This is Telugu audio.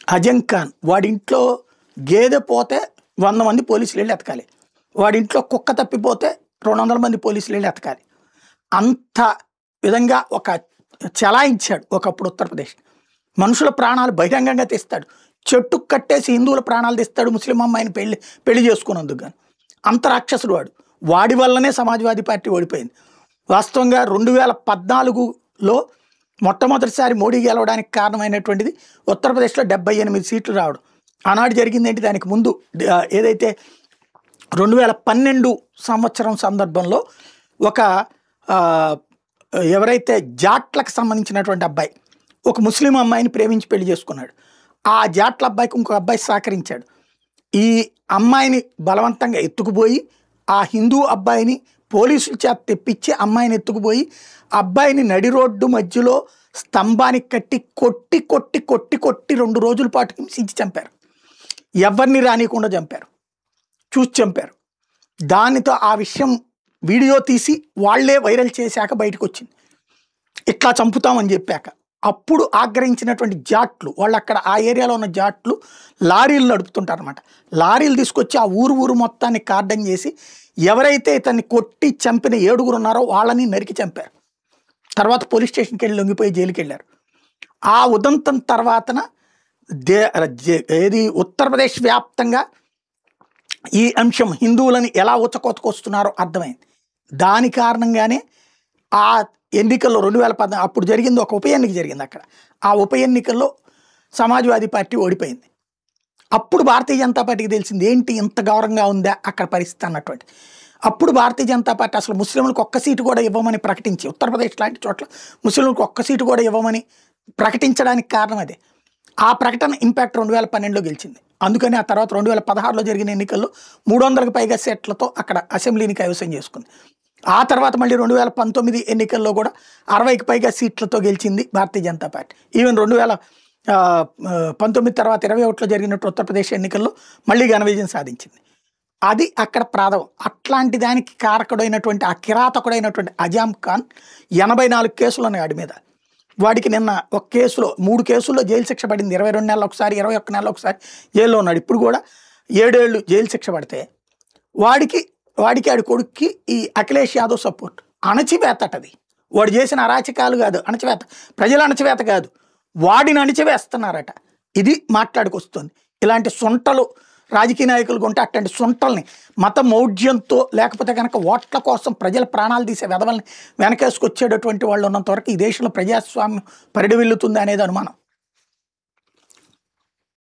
అజం ఖాన్ వాడింట్లో గేదె పోతే 100 మంది పోలీసులు వెళ్ళి ఎతకాలి, వాడింట్లో కుక్క తప్పిపోతే 200 మంది పోలీసులు వెళ్ళి ఎతకాలి. అంత విధంగా ఒక చలాయించాడు ఒకప్పుడు ఉత్తరప్రదేశ్. మనుషుల ప్రాణాలు బహిరంగంగా తీస్తాడు, చెట్టుకు కట్టేసి హిందువుల ప్రాణాలు తీస్తాడు ముస్లిం అమ్మాయిని పెళ్లి చేసుకున్నందుకు. కానీ అంత రాక్షసుడు వాడు. వాడి వల్లనే సమాజ్వాదీ పార్టీ ఓడిపోయింది. వాస్తవంగా 2014లో మొట్టమొదటిసారి మోడీ గెలవడానికి కారణమైనటువంటిది ఉత్తరప్రదేశ్లో 78 సీట్లు రావడం. ఆనాడు జరిగింది ఏంటి, దానికి ముందు ఏదైతే 2012 సంవత్సరం సందర్భంలో ఒక ఎవరైతే జాట్లకు సంబంధించినటువంటి అబ్బాయి ఒక ముస్లిం అమ్మాయిని ప్రేమించి పెళ్లి చేసుకున్నాడు. ఆ జాట్ల అబ్బాయికి ఇంకొక అబ్బాయి సహకరించాడు. ఈ అమ్మాయిని బలవంతంగా ఎత్తుకుపోయి ఆ హిందూ అబ్బాయిని పోలీసుల చేత తెప్పించి అమ్మాయిని ఎత్తుకుపోయి అబ్బాయిని నడి రోడ్డు మధ్యలో స్తంభానికి కట్టి కొట్టి కొట్టి కొట్టి కొట్టి 2 రోజుల పాటు హింసించి చంపారు. ఎవరిని రానియకుండా చంపారు, చూసి చంపారు. దానితో ఆ విషయం వీడియో తీసి వాళ్లే వైరల్ చేశాక బయటకు వచ్చింది, ఇట్లా చంపుతామని చెప్పాక. అప్పుడు ఆగ్రహించినటువంటి జాట్లు వాళ్ళు, అక్కడ ఆ ఏరియాలో ఉన్న జాట్లు లారీలు నడుపుతుంటారు అనమాట. లారీలు తీసుకొచ్చి ఆ ఊరు మొత్తాన్ని కార్డన్ చేసి ఎవరైతే ఇతన్ని కొట్టి చంపిన 7 ఉన్నారో వాళ్ళని నరికి చంపారు. తర్వాత పోలీస్ స్టేషన్కి వెళ్ళి లొంగిపోయి జైలుకి వెళ్ళారు. ఆ ఉదంతం తర్వాతన ఏది ఉత్తరప్రదేశ్ వ్యాప్తంగా ఈ అంశం హిందువులని ఎలా ఉచ్చకోతకొస్తున్నారో అర్థమైంది. దాని కారణంగానే ఆ ఎన్నికల్లో 2014 అప్పుడు జరిగింది, ఒక ఉప ఎన్నిక జరిగింది అక్కడ. ఆ ఉప ఎన్నికల్లో సమాజ్వాదీ పార్టీ ఓడిపోయింది. అప్పుడు భారతీయ జనతా పార్టీకి తెలిసింది ఏంటి ఇంత గౌరవంగా ఉందా అక్కడ పరిస్థితి అన్నటువంటి. అప్పుడు భారతీయ జనతా పార్టీ అసలు ముస్లింలకు ఒక్క సీటు కూడా ఇవ్వమని ప్రకటించి, ఉత్తరప్రదేశ్ లాంటి చోట్ల ముస్లింలకు ఒక్క సీటు కూడా ఇవ్వమని ప్రకటించడానికి కారణం అదే. ఆ ప్రకటన ఇంపాక్ట్ 2012లో గెలిచింది. అందుకని ఆ తర్వాత 2016లో జరిగిన ఎన్నికల్లో 300కి పైగా సీట్లతో అక్కడ అసెంబ్లీని కైవసం చేసుకుంది. ఆ తర్వాత మళ్ళీ 2019 ఎన్నికల్లో కూడా 60కి పైగా సీట్లతో గెలిచింది భారతీయ జనతా పార్టీ. ఈవెన్ 2019 తర్వాత 21లో జరిగినట్టు ఉత్తరప్రదేశ్ ఎన్నికల్లో మళ్ళీ ఘన విజయం సాధించింది. అది అక్కడ ప్రాధవం. అట్లాంటి దానికి కారకుడైనటువంటి ఆ కిరాతకుడైనటువంటి అజాం ఖాన్ 84 కేసులు ఉన్నాయి వాడి మీద. వాడికి నిన్న ఒక కేసులో 3 కేసుల్లో జైలు శిక్ష పడింది. 22 నెలలు ఒకసారి, 21 నెలలు ఒకసారి జైల్లో ఉన్నాడు. ఇప్పుడు కూడా 7 ఏళ్ళు జైలు శిక్ష పడితే వాడి కొడుక్కి ఈ అఖిలేష్ యాదవ్ సపోర్ట్. అణచివేతటది. వాడు చేసిన అరాచకాలు కాదు, అణచివేత, ప్రజల అణచివేత కాదు, వాడిని అణచివేస్తున్నారట. ఇది మాట్లాడుకొస్తుంది. ఇలాంటి సొంటలు రాజకీయ నాయకులకు ఉంటే అట్లాంటి సొంటల్ని మత మౌఢ్యంతో లేకపోతే కనుక ఓట్ల కోసం ప్రజల ప్రాణాలు తీసే వెధవల్ని వెనకేసుకొచ్చేటటువంటి వాళ్ళు ఉన్నంత వరకు ఈ దేశంలో ప్రజాస్వామ్యం పరిడివిల్లుతుంది అనేది అనుమానం.